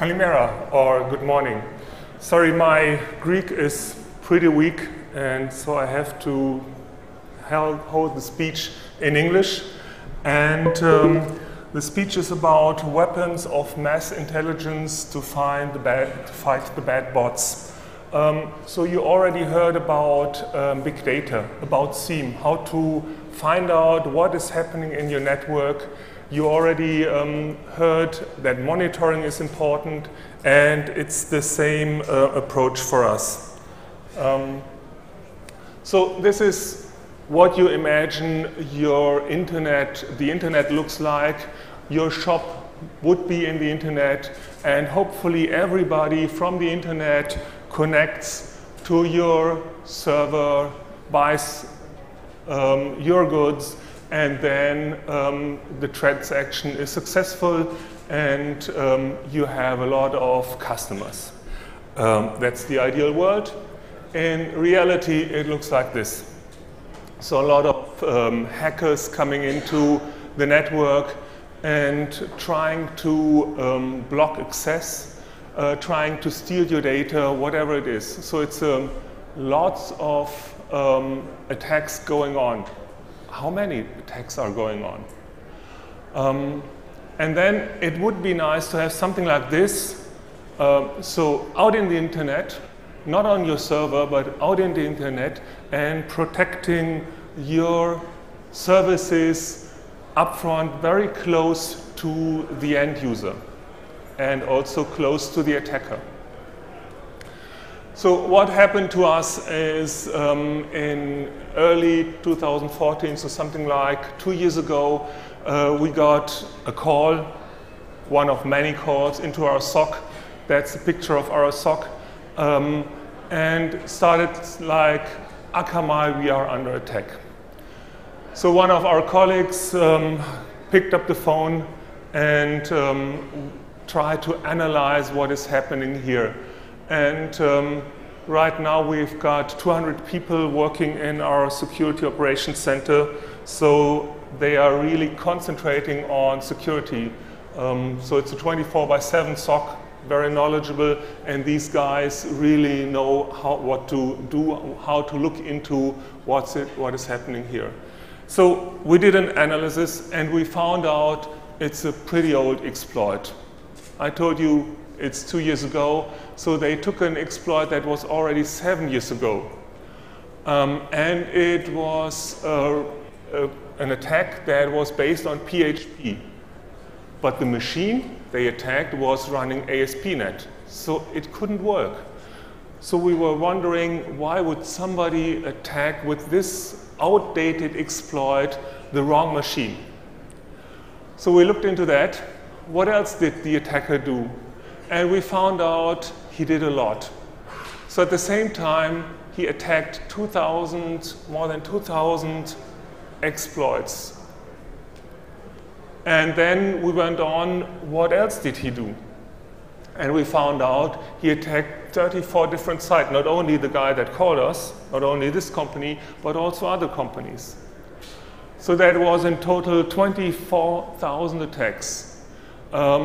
Kalimera, or good morning. Sorry, my Greek is pretty weak, and so I have to hold the speech in English. And the speech is about weapons of mass intelligence to fight the bad bots. So you already heard about big data, about SIEM, how to find out what is happening in your network. You already heard that monitoring is important, and it's the same approach for us. So this is what you imagine your internet, the internet looks like. Your shop would be in the internet, and hopefully everybody from the internet connects to your server, buys your goods, and then the transaction is successful, and you have a lot of customers. That's the ideal world. In reality, it looks like this. So a lot of hackers coming into the network and trying to block access, trying to steal your data, whatever it is. So it's lots of attacks going on. How many attacks are going on? And then it would be nice to have something like this. So out in the internet, not on your server, but out in the internet, and protecting your services upfront, very close to the end user, and also close to the attacker. So what happened to us is in early 2014, so something like 2 years ago, we got a call, one of many calls, into our SOC. That's a picture of our SOC. And started like, Akamai, we are under attack. So one of our colleagues picked up the phone and tried to analyze what is happening here. And right now we've got 200 people working in our security operations center. So they are really concentrating on security. So it's a 24/7 SOC, very knowledgeable, and these guys really know what to do, how to look into what is happening here. So we did an analysis, and we found out it's a pretty old exploit. I told you it's 2 years ago, so they took an exploit that was already 7 years ago. And it was an attack that was based on PHP. But the machine they attacked was running ASP.NET, so it couldn't work. So we were wondering, why would somebody attack with this outdated exploit the wrong machine? So we looked into that. What else did the attacker do? And we found out he did a lot. So at the same time, he attacked more than 2,000 exploits. And then we went on, what else did he do? And we found out he attacked 34 different sites, not only the guy that called us, not only this company, but also other companies. So that was in total 24,000 attacks.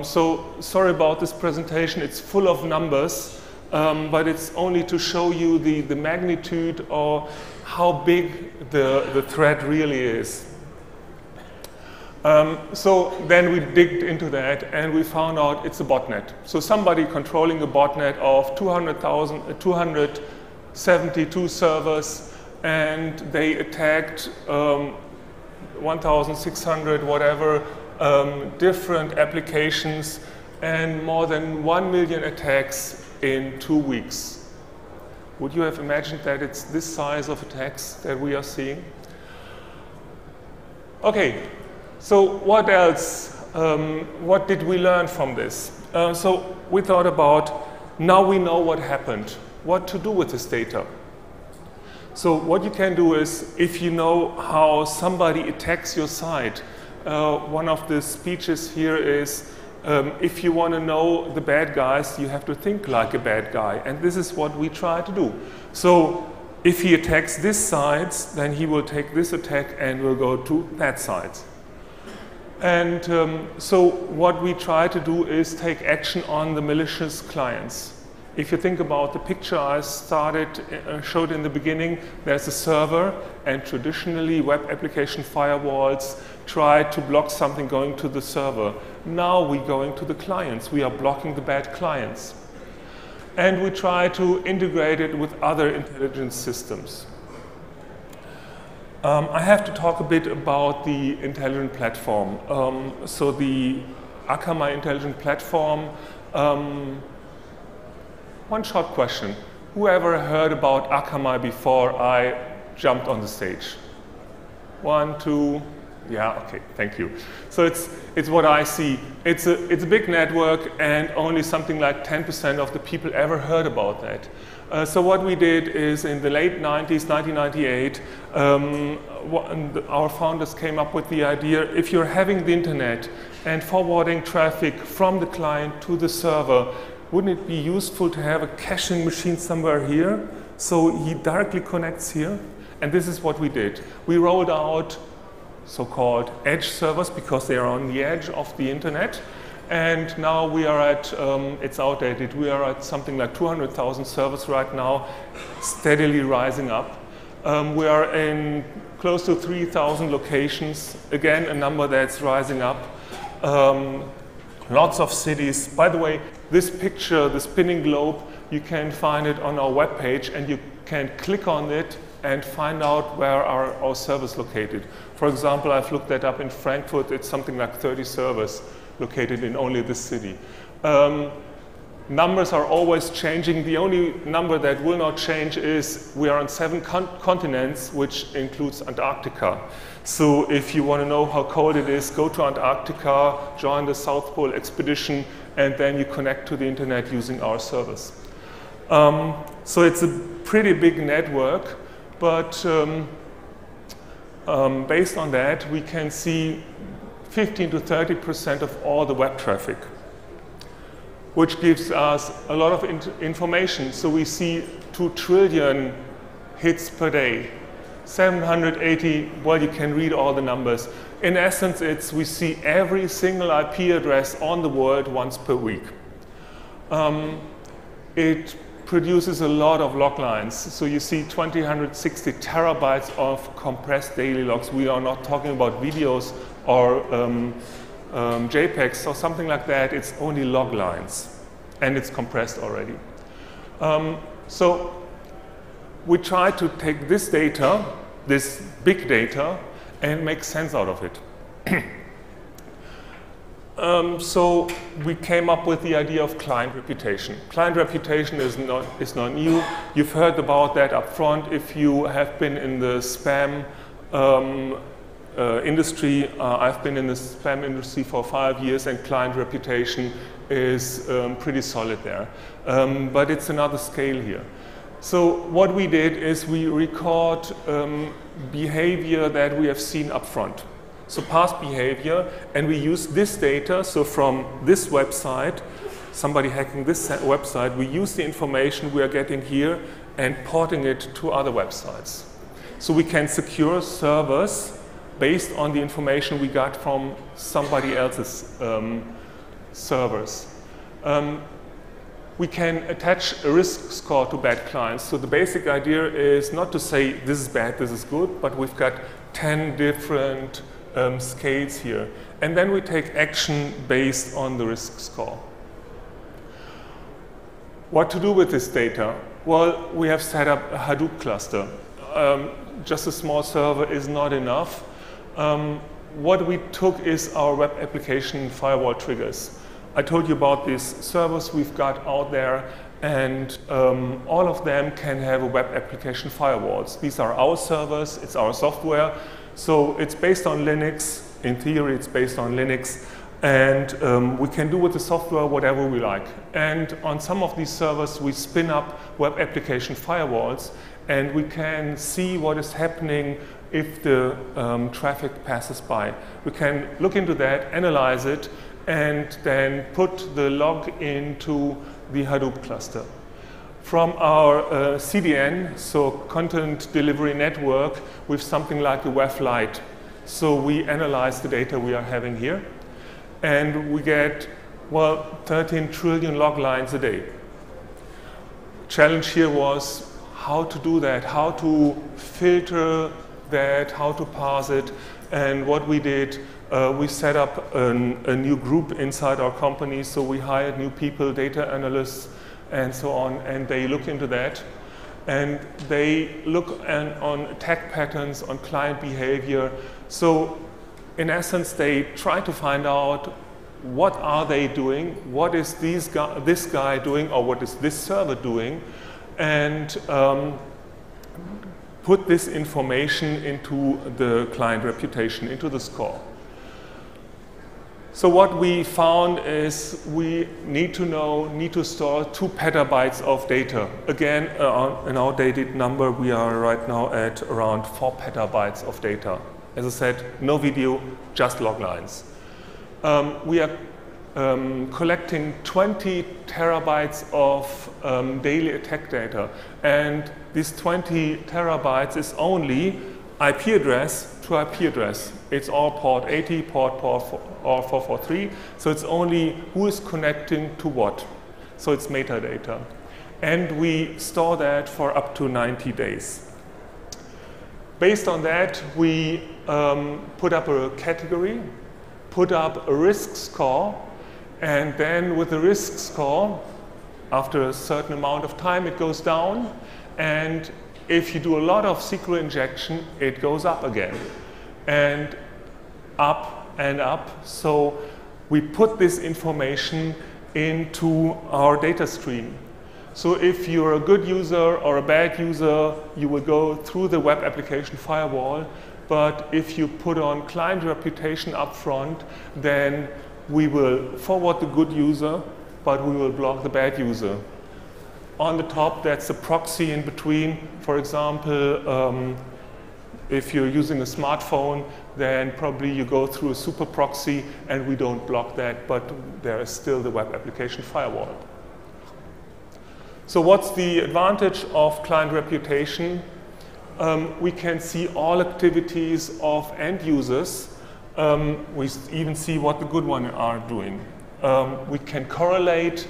So sorry about this presentation, it's full of numbers, but it's only to show you the magnitude or how big the threat really is. So then we digged into that, and we found out it's a botnet. So somebody controlling a botnet of 272 servers, and they attacked 1,600 whatever different applications, and more than 1 million attacks in 2 weeks. Would you have imagined that it's this size of attacks that we are seeing? Okay. So what else? What did we learn from this? So we thought about, now we know what happened, what to do with this data. So what you can do is, if you know how somebody attacks your site, one of the speeches here is, if you want to know the bad guys, you have to think like a bad guy. And this is what we try to do. So if he attacks this site, then he will take this attack and will go to that site. And so what we try to do is take action on the malicious clients. If you think about the picture I showed in the beginning, there's a server, and traditionally web application firewalls try to block something going to the server. Now we're going to the clients. We are blocking the bad clients. And we try to integrate it with other intelligence systems. I have to talk a bit about the intelligent platform. So the Akamai intelligent platform, one short question. Whoever heard about Akamai before I jumped on the stage? 1, 2, yeah, okay, thank you. So it's what I see. It's a big network, and only something like 10% of the people ever heard about that. So what we did is in the late 90s, 1998, our founders came up with the idea, if you're having the internet and forwarding traffic from the client to the server, wouldn't it be useful to have a caching machine somewhere here so he directly connects here? And this is what we did. We rolled out so-called edge servers because they are on the edge of the internet. And now we are at, it's outdated, we are at something like 200,000 servers right now, steadily rising up. We are in close to 3,000 locations, again a number that's rising up. Lots of cities. By the way, this picture, the spinning globe, you can find it on our webpage, and you can click on it and find out where are our servers located. For example, I've looked that up in Frankfurt. It's something like 30 servers located in only this city. Numbers are always changing. The only number that will not change is we are on 7 continents, which includes Antarctica. So if you want to know how cold it is, go to Antarctica, join the South Pole expedition, and then you connect to the internet using our servers. So it's a pretty big network, but based on that, we can see 15 to 30% of all the web traffic, which gives us a lot of information. So we see 2 trillion hits per day. 780, well, you can read all the numbers. In essence, we see every single IP address on the world once per week. It produces a lot of log lines. So you see 260 terabytes of compressed daily logs. We are not talking about videos or JPEGs or something like that. It's only log lines, and it's compressed already. So we try to take this data, this big data, and make sense out of it. So we came up with the idea of client reputation. Client reputation is not new. You've heard about that up front if you have been in the spam industry. I've been in the spam industry for 5 years, and client reputation is pretty solid there. But it's another scale here. So what we did is we record behavior that we have seen up front. So past behavior, and we use this data. So from this website, somebody hacking this website, we use the information we are getting here and porting it to other websites. So we can secure servers based on the information we got from somebody else's servers. We can attach a risk score to bad clients. So the basic idea is not to say this is bad, this is good, but we've got 10 different scales here. And then we take action based on the risk score. What to do with this data? Well, we have set up a Hadoop cluster. Just a small server is not enough. What we took is our web application firewall triggers. I told you about these servers we've got out there, and all of them can have a web application firewalls. These are our servers, it's our software, so it's based on Linux. In theory, it's based on Linux, and we can do with the software whatever we like. And on some of these servers, we spin up web application firewalls, and we can see what is happening if the traffic passes by. We can look into that, analyze it, and then put the log into the Hadoop cluster. From our CDN, so Content Delivery Network, with something like a WAF Lite, So we analyze the data we are having here, and we get, well, 13 trillion log lines a day. Challenge here was how to do that, how to filter that, how to parse it. And what we did, we set up a new group inside our company. So we hired new people, data analysts, and so on, and they look into that. And they look on attack patterns, on client behavior. So in essence, they try to find out what are they doing, what is this guy doing, or what is this server doing, and put this information into the client reputation, into the score. So what we found is we need to store 2 petabytes of data. Again, an outdated number, we are right now at around 4 petabytes of data. As I said, no video, just log lines. We are collecting 20 terabytes of daily attack data, and this 20 terabytes is only IP address to IP address. It's all port 80, port 443, so it's only who is connecting to what. So it's metadata. And we store that for up to 90 days. Based on that, we put up a category, put up a risk score, and then with the risk score, after a certain amount of time, it goes down, and if you do a lot of SQL injection, it goes up again, and up and up. So we put this information into our data stream. So if you're a good user or a bad user, you will go through the web application firewall. But if you put on client reputation up front, then we will forward the good user, but we will block the bad user. On the top, that's a proxy in between. For example, if you're using a smartphone, then probably you go through a super proxy, and we don't block that, but there is still the web application firewall. So what's the advantage of client reputation? We can see all activities of end users. We even see what the good ones are doing. We can correlate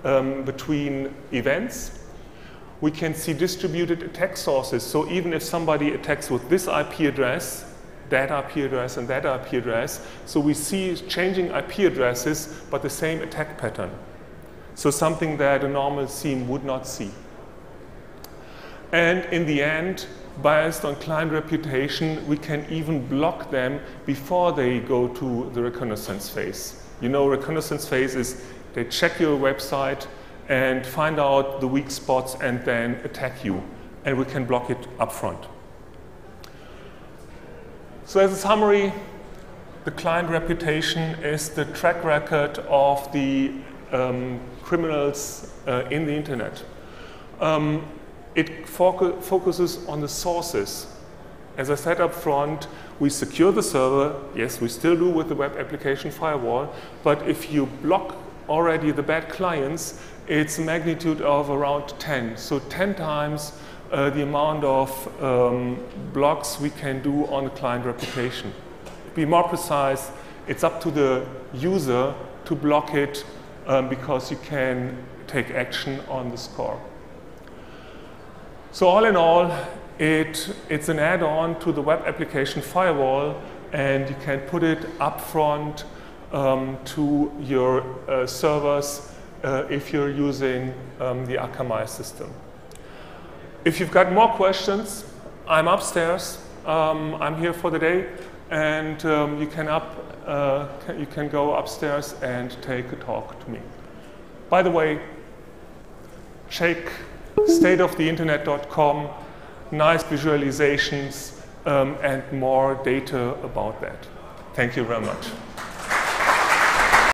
between events. We can see distributed attack sources. So even if somebody attacks with this IP address, that IP address, and that IP address, so we see changing IP addresses, but the same attack pattern. So something that a normal SIEM would not see. And in the end, based on client reputation, we can even block them before they go to the reconnaissance phase. You know, reconnaissance phase is they check your website and find out the weak spots and then attack you. And we can block it up front. So as a summary, the client reputation is the track record of the criminals in the internet. It focuses on the sources. As I said up front, we secure the server. Yes, we still do with the web application firewall. But if you block already the bad clients, it's a magnitude of around 10. So 10 times the amount of blocks we can do on the client reputation. To be more precise, it's up to the user to block it because you can take action on the score. So all in all, it's an add-on to the web application firewall, and you can put it up front to your servers if you're using the Akamai system. If you've got more questions, I'm upstairs. I'm here for the day, and you can go upstairs and take a talk to me. By the way, check stateoftheinternet.com, nice visualizations and more data about that. Thank you very much.